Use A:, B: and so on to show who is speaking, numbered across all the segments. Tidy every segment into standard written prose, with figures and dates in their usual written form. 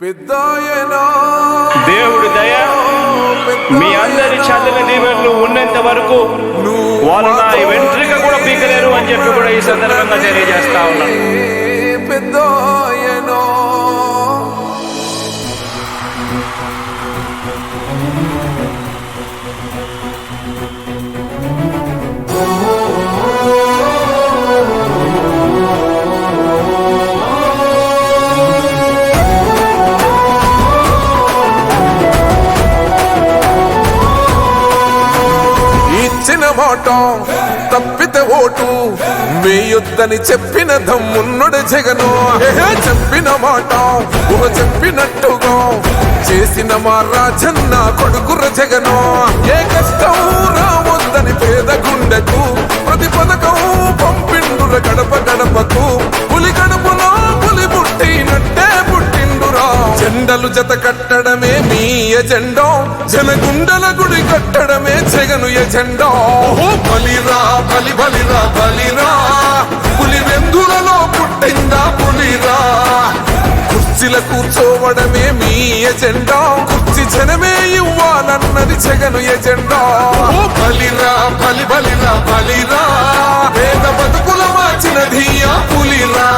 A: దేవుడి దయ మీ అందరి చల్లని దీవెనలు ఉన్నంత వరకు వాళ్ళు నా వెంట్రిక కూడా పీకలేరు అని చెప్పి కూడా ఈ సందర్భంగా తెలియజేస్తా ఉన్నాను.
B: మాట తప్పితే ఓటు వేయొద్దని చెప్పిన దమ్మున్నడు జగను. చెప్పిన మాట చెప్పినట్టుగా చేసిన మా రాజన్న కొడుకుర జగను. ఏ కష్టం రావద్దని పేద గుండెకు ప్రతి పథకం పంపిండుర గడప గడపకు. పులి గడపలో పులి పుట్టినట్టే పుట్టిండురా. జెండలు జత కట్టడమే మీ ఎజెండా, జనగుండల గుడి కట్టడమే జగను ఎజెండా. బలిరా బలి బలిరా బలిరా, పులి వెందులలో పుట్టిందా పులిరా. కుర్చీల కూర్చోవడమే మీ ఎజెండా, కుర్చీ జనమే ఇవ్వాలన్నది జగను ఎజెండా. బలిరా బలి బలిరా బలిరా, పేద బతుకుల మార్చినది ఆ పులిరా.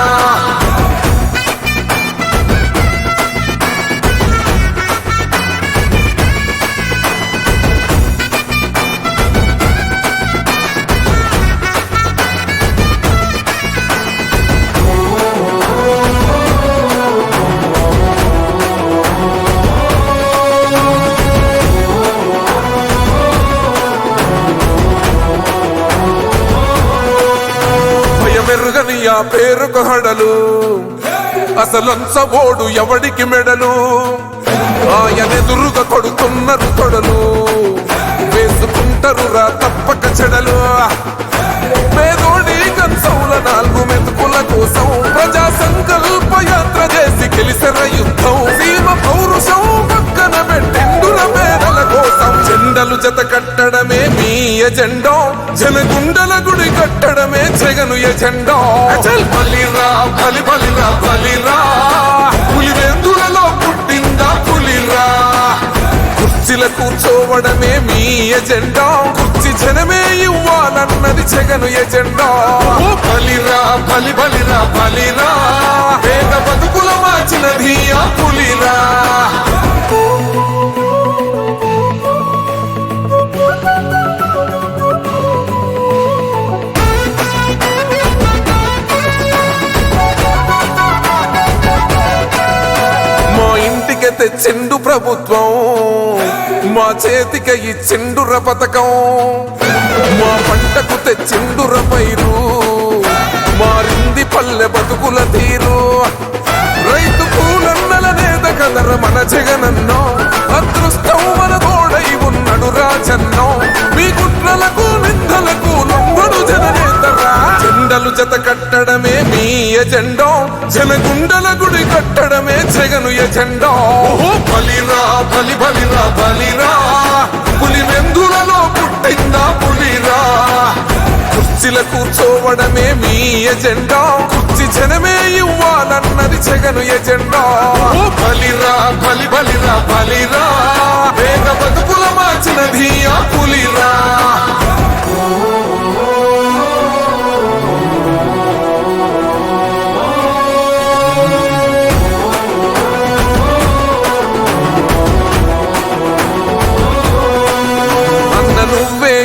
B: మెరుగని ఆ పేరుకు హడలు, అసలంచబోడు ఎవడికి మెడలు. ఆయనెదురుగా కొడుతున్నారు తొడలు, వేసుకుంటారు రా తప్పక చెడలు. పేదోడి కంచౌల 4 మెతుకుల కోసం ప్రజా సంకల్ప యాత్ర చేసి గెలిసిన యుద్ధం. సీమ పౌరుషం పక్కన పెట్టిండుల పేదల కోసం. జెండలు జత కట్టడమే మీ ఎజెండా, జనగుండల గుడి కట్టడమే జగను ఎజెండా. బలిరా బలి బలిరా బలిరా, పులి వెందులలో పుట్టిందా పులిరా. కుర్చీల కూర్చోవడమే మీ ఎజెండా, కుర్చీ జనమే ఇవ్వాలన్నది జగను ఎజెండా. బలిరా బలి బలిరా బలిరా, పేద బతుకుల మార్చినది ఆ పులిరా. తెచ్చిండు ప్రభుత్వం, మా చేతికి ఇచ్చిండుర పథకం. మా పంటకు తెచ్చిండుర పైరు, మారింది పల్లె బతుకుల తీరు. రైతు కూలన్నల నేత కదర మన జగనన్నో, అదృష్టం మన తోడై ఉన్నడు రాజన్నో. మీ కుట్రలకు నిందలకు లొంగడు జననేతరా. జెండలు జత కట్టడమే మీ ఎజెండా, జనగుండల గుడి కట్టడమే జగను ఎజెండా. బలిరా బలి బలిరా బలిరా, పులి వెందులలో పుట్టిందా పులిరా. కుర్చీల కూర్చోవడమే మీ ఎజెండా, కుర్చీ జనమే ఇవ్వాలన్నది జగను ఎజెండా. బలిరా బలి బలిరా బలిరా, పేద బతుకుల మార్చినది ఆ పులిరా.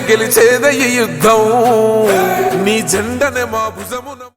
B: గెలిచేద ఈ యుద్ధం, నీ జెండనే మా భుజమున.